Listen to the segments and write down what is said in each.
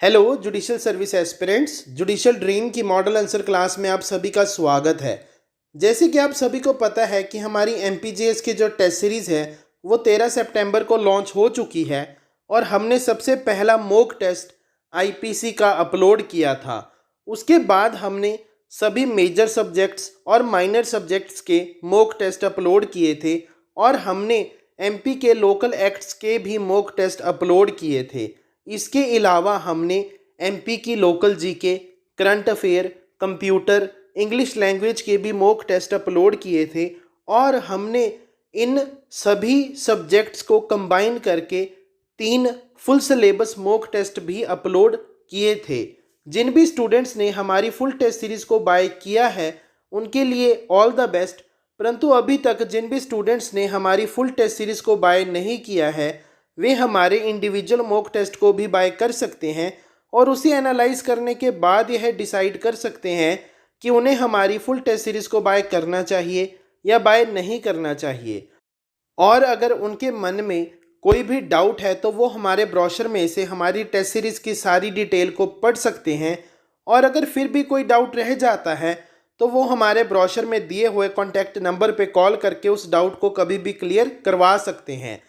Hello judicial service aspirants, judicial dream की model answer class में आप सभी का स्वागत है। जैसे कि आप सभी को पता है कि हमारी एमपीजीएस की जो टेस्ट सीरीज़ है वो 13 सितंबर को लॉन्च हो चुकी है और हमने सबसे पहला मॉक टेस्ट आईपीसी का अपलोड किया था। उसके बाद हमने सभी मेजर सब्जेक्ट्स और माइनर सब्जेक्ट्स के मॉक टेस्ट अपलोड किए थे और हमने एमपी के लोकल एक्ट्स के भी मॉक टेस्ट अपलोड किए थे। इसके अलावा हमने एमपी की local GK, current affair, computer, English language के भी मॉक टेस्ट अपलोड किए थे और हमने इन सभी सब्जेक्ट्स को कंबाइन करके 3 फुल सिलेबस मॉक टेस्ट भी अपलोड किए थे। जिन भी स्टूडेंट्स ने हमारी फुल टेस्ट सीरीज़ को बाय किया है उनके लिए ऑल द बेस्ट। परंतु अभी तक जिन भी स्टूडेंट्स ने हमारी फुल टेस्ट सीरीज़ को बाय नहीं किया है वे हमारे इंडिविजुअल मॉक टेस्ट को भी बाय कर सकते हैं और उसे एनालाइज करने के बाद यह डिसाइड कर सकते हैं कि उन्हें हमारी फुल टेस्ट सीरीज़ को बाय करना चाहिए या बाय नहीं करना चाहिए। और अगर उनके मन में कोई भी डाउट है तो वो हमारे ब्रोशर में से हमारी टेस्ट सीरीज़ की सारी डिटेल को पढ़ सकते हैं और अगर फिर भी कोई डाउट रह जाता है तो वो हमारे ब्रोशर में दिए हुए कॉन्टैक्ट नंबर पे कॉल करके उस डाउट को कभी भी क्लियर करवा सकते हैं।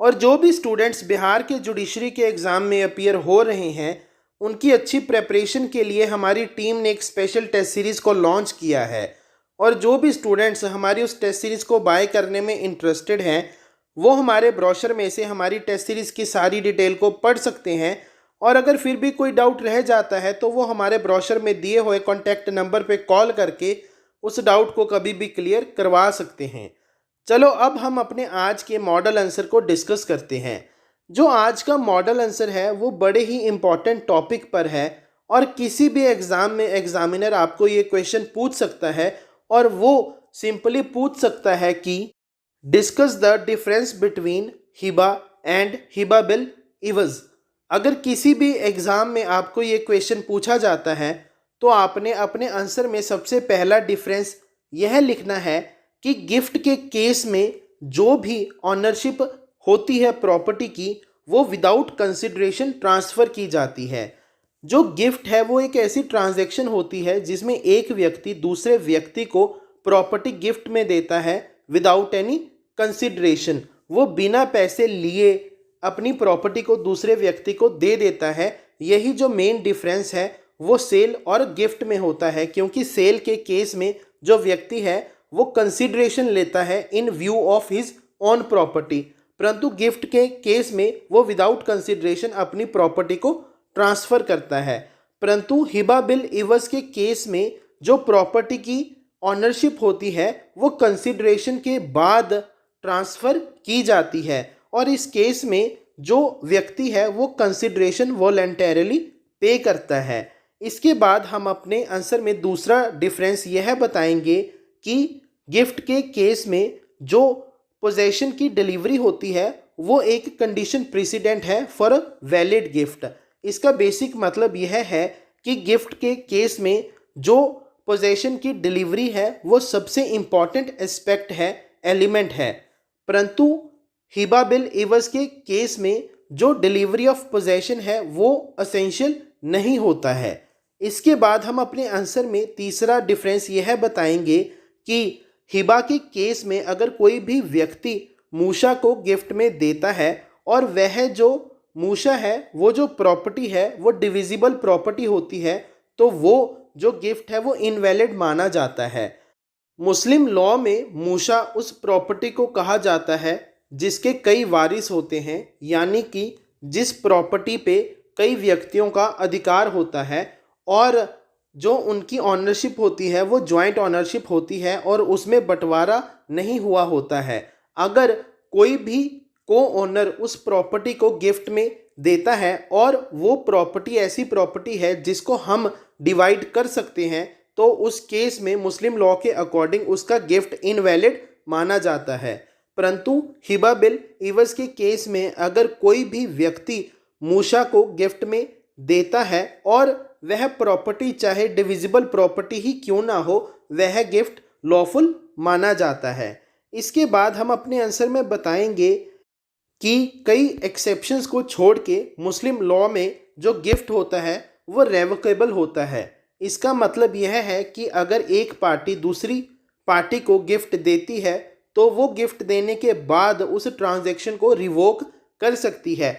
और जो भी स्टूडेंट्स बिहार के जुडिशरी के एग्ज़ाम में अपीयर हो रहे हैं उनकी अच्छी प्रेपरेशन के लिए हमारी टीम ने एक स्पेशल टेस्ट सीरीज़ को लॉन्च किया है और जो भी स्टूडेंट्स हमारी उस टेस्ट सीरीज़ को बाय करने में इंटरेस्टेड हैं वो हमारे ब्रोशर में से हमारी टेस्ट सीरीज़ की सारी डिटेल को पढ़ सकते हैं और अगर फिर भी कोई डाउट रह जाता है तो वो हमारे ब्रोशर में दिए हुए कॉन्टैक्ट नंबर पर कॉल करके उस डाउट को कभी भी क्लियर करवा सकते हैं। चलो अब हम अपने आज के मॉडल आंसर को डिस्कस करते हैं। जो आज का मॉडल आंसर है वो बड़े ही इम्पॉर्टेंट टॉपिक पर है और किसी भी एग्ज़ाम में एग्जामिनर आपको ये क्वेश्चन पूछ सकता है और वो सिंपली पूछ सकता है कि डिस्कस द डिफरेंस बिटवीन हिबा एंड हिबा बिल इवज। अगर किसी भी एग्ज़ाम में आपको ये क्वेश्चन पूछा जाता है तो आपने अपने आंसर में सबसे पहला डिफरेंस यह लिखना है कि गिफ्ट के केस में जो भी ऑनरशिप होती है प्रॉपर्टी की वो विदाउट कंसिडरेशन ट्रांसफ़र की जाती है। जो गिफ्ट है वो एक ऐसी ट्रांजैक्शन होती है जिसमें एक व्यक्ति दूसरे व्यक्ति को प्रॉपर्टी गिफ्ट में देता है विदाउट एनी कंसिडरेशन। वो बिना पैसे लिए अपनी प्रॉपर्टी को दूसरे व्यक्ति को दे देता है। यही जो मेन डिफरेंस है वो सेल और गिफ्ट में होता है, क्योंकि सेल के केस में जो व्यक्ति है वो कंसिडरेशन लेता है इन view of his on property, परंतु गिफ्ट के केस में वो विदाउट कंसिडरेशन अपनी प्रॉपर्टी को ट्रांसफ़र करता है। परंतु हिबा बिल इवज के केस में जो प्रॉपर्टी की ऑनरशिप होती है वो कंसिडरेशन के बाद ट्रांसफ़र की जाती है और इस केस में जो व्यक्ति है वो कंसिडरेशन वॉलंटरली पे करता है। इसके बाद हम अपने आंसर में दूसरा डिफरेंस यह बताएंगे कि गिफ्ट के केस में जो पोजेशन की डिलीवरी होती है वो एक कंडीशन प्रेसिडेंट है फॉर अ वैलिड गिफ्ट। इसका बेसिक मतलब यह है कि गिफ्ट के केस में जो पोजेशन की डिलीवरी है वो सबसे इम्पॉर्टेंट एस्पेक्ट है, एलिमेंट है। परंतु हिबा बिल इवज के केस में जो डिलीवरी ऑफ पोजेशन है वो असेंशियल नहीं होता है। इसके बाद हम अपने आंसर में तीसरा डिफरेंस यह बताएंगे कि हिबा के केस में अगर कोई भी व्यक्ति मूशा को गिफ्ट में देता है और वह जो मूशा है वो जो प्रॉपर्टी है वो डिविजिबल प्रॉपर्टी होती है तो वो जो गिफ्ट है वो इनवैलिड माना जाता है। मुस्लिम लॉ में मूशा उस प्रॉपर्टी को कहा जाता है जिसके कई वारिस होते हैं, यानी कि जिस प्रॉपर्टी पे कई व्यक्तियों का अधिकार होता है और जो उनकी ऑनरशिप होती है वो जॉइंट ऑनरशिप होती है और उसमें बंटवारा नहीं हुआ होता है। अगर कोई भी को ओनर उस प्रॉपर्टी को गिफ्ट में देता है और वो प्रॉपर्टी ऐसी प्रॉपर्टी है जिसको हम डिवाइड कर सकते हैं तो उस केस में मुस्लिम लॉ के अकॉर्डिंग उसका गिफ्ट इनवैलिड माना जाता है। परंतु हिबा बिल इवज के केस में अगर कोई भी व्यक्ति मूशा को गिफ्ट में देता है और वह प्रॉपर्टी चाहे डिविजिबल प्रॉपर्टी ही क्यों ना हो वह गिफ्ट लॉफुल माना जाता है। इसके बाद हम अपने आंसर में बताएंगे कि कई एक्सेप्शंस को छोड़ के मुस्लिम लॉ में जो गिफ्ट होता है वो रेवोकेबल होता है। इसका मतलब यह है कि अगर एक पार्टी दूसरी पार्टी को गिफ्ट देती है तो वो गिफ्ट देने के बाद उस ट्रांजैक्शन को रिवोक कर सकती है।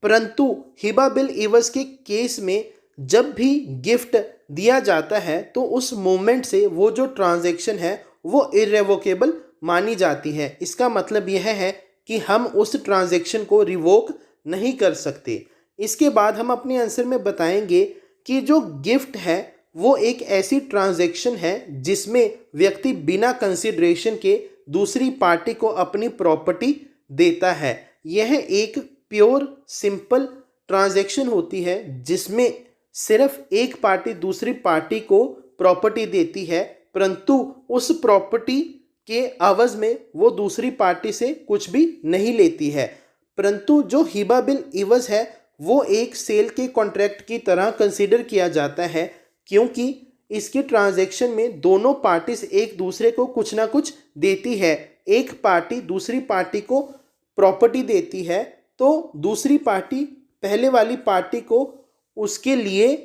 परंतु हिबा बिल इवज के केस में जब भी गिफ्ट दिया जाता है तो उस मोमेंट से वो जो ट्रांजैक्शन है वो इरेवोकेबल मानी जाती है। इसका मतलब यह है कि हम उस ट्रांजैक्शन को रिवोक नहीं कर सकते। इसके बाद हम अपने आंसर में बताएंगे कि जो गिफ्ट है वो एक ऐसी ट्रांजैक्शन है जिसमें व्यक्ति बिना कंसिडरेशन के दूसरी पार्टी को अपनी प्रॉपर्टी देता है। यह एक प्योर सिंपल ट्रांजैक्शन होती है जिसमें सिर्फ एक पार्टी दूसरी पार्टी को प्रॉपर्टी देती है, परंतु उस प्रॉपर्टी के अवज़ में वो दूसरी पार्टी से कुछ भी नहीं लेती है। परंतु जो हिबा बिल इवज है वो एक सेल के कॉन्ट्रैक्ट की तरह कंसीडर किया जाता है, क्योंकि इसकी ट्रांजैक्शन में दोनों पार्टीज एक दूसरे को कुछ ना कुछ देती है। एक पार्टी दूसरी पार्टी को प्रॉपर्टी देती है तो दूसरी पार्टी पहले वाली पार्टी को उसके लिए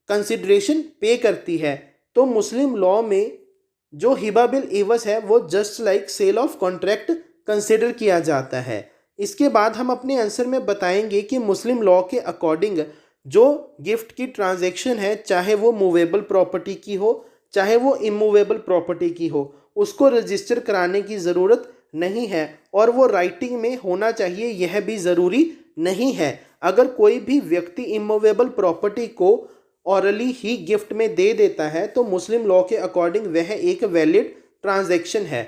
कंसिडरेशन पे करती है। तो मुस्लिम लॉ में जो हिबा बिल इवज है वो just like sale of contract consider किया जाता है। इसके बाद हम अपने आंसर में बताएंगे कि मुस्लिम लॉ के अकॉर्डिंग जो गिफ्ट की ट्रांजैक्शन है, चाहे वो मूवेबल प्रॉपर्टी की हो चाहे वो इमूवेबल प्रॉपर्टी की हो, उसको रजिस्टर कराने की ज़रूरत नहीं है और वो राइटिंग में होना चाहिए, यह भी ज़रूरी नहीं है। अगर कोई भी व्यक्ति इमूवेबल प्रॉपर्टी को ऑरली ही गिफ्ट में दे देता है तो मुस्लिम लॉ के अकॉर्डिंग वह एक वैलिड ट्रांजैक्शन है।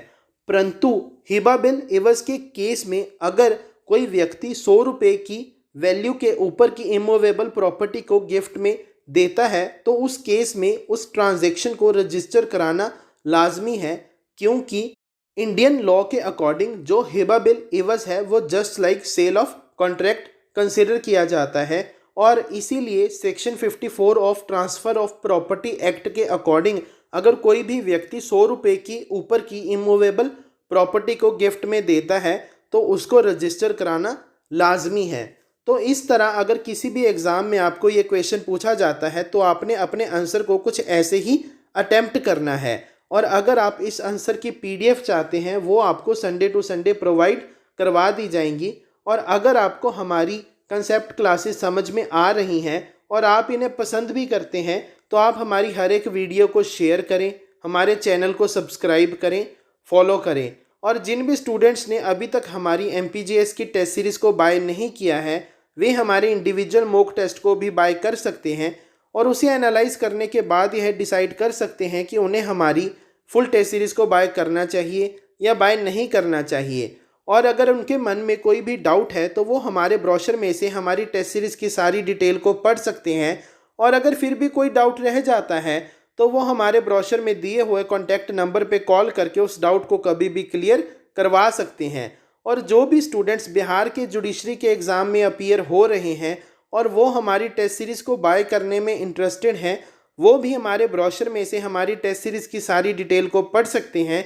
परंतु हिबा बिल इवज के केस में अगर कोई व्यक्ति 100 रुपये की वैल्यू के ऊपर की इमूवेबल प्रॉपर्टी को गिफ्ट में देता है तो उस केस में उस ट्रांजैक्शन को रजिस्टर कराना लाजमी है, क्योंकि इंडियन लॉ के अकॉर्डिंग जो हिबा बिल इवज है वो just like sale of contract consider किया जाता है। और इसीलिए section 54 of transfer of property act के अकॉर्डिंग अगर कोई भी व्यक्ति 100 रुपये की ऊपर की इमूवेबल प्रॉपर्टी को गिफ्ट में देता है तो उसको रजिस्टर कराना लाजमी है। तो इस तरह अगर किसी भी एग्ज़ाम में आपको ये क्वेश्चन पूछा जाता है तो आपने अपने आंसर को कुछ ऐसे ही अटेम्प्ट करना है। और अगर आप इस आंसर की PDF चाहते हैं वो आपको संडे टू संडे प्रोवाइड करवा दी जाएंगी। और अगर आपको हमारी कंसेप्ट क्लासेस समझ में आ रही हैं और आप इन्हें पसंद भी करते हैं तो आप हमारी हर एक वीडियो को शेयर करें, हमारे चैनल को सब्सक्राइब करें, फॉलो करें। और जिन भी स्टूडेंट्स ने अभी तक हमारी MPJS की टेस्ट सीरीज़ को बाय नहीं किया है वे हमारे इंडिविजुअल मॉक टेस्ट को भी बाय कर सकते हैं और उसे एनालाइज करने के बाद यह डिसाइड कर सकते हैं कि उन्हें हमारी फुल टेस्ट सीरीज़ को बाय करना चाहिए या बाय नहीं करना चाहिए। और अगर उनके मन में कोई भी डाउट है तो वो हमारे ब्रोशर में से हमारी टेस्ट सीरीज़ की सारी डिटेल को पढ़ सकते हैं। और अगर फिर भी कोई डाउट रह जाता है तो वो हमारे ब्रोशर में दिए हुए कॉन्टैक्ट नंबर पे कॉल करके उस डाउट को कभी भी क्लियर करवा सकते हैं। और जो भी स्टूडेंट्स बिहार के जुडिशरी के एग्ज़ाम में अपीयर हो रहे हैं और वो हमारी टेस्ट सीरीज़ को बाय करने में इंटरेस्टेड हैं वो भी हमारे ब्रोशर में से हमारी टेस्ट सीरीज़ की सारी डिटेल को पढ़ सकते हैं।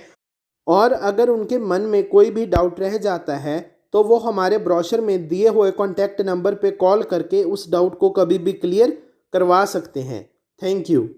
और अगर उनके मन में कोई भी डाउट रह जाता है तो वो हमारे ब्रोशर में दिए हुए कॉन्टैक्ट नंबर पे कॉल करके उस डाउट को कभी भी क्लियर करवा सकते हैं। Thank you.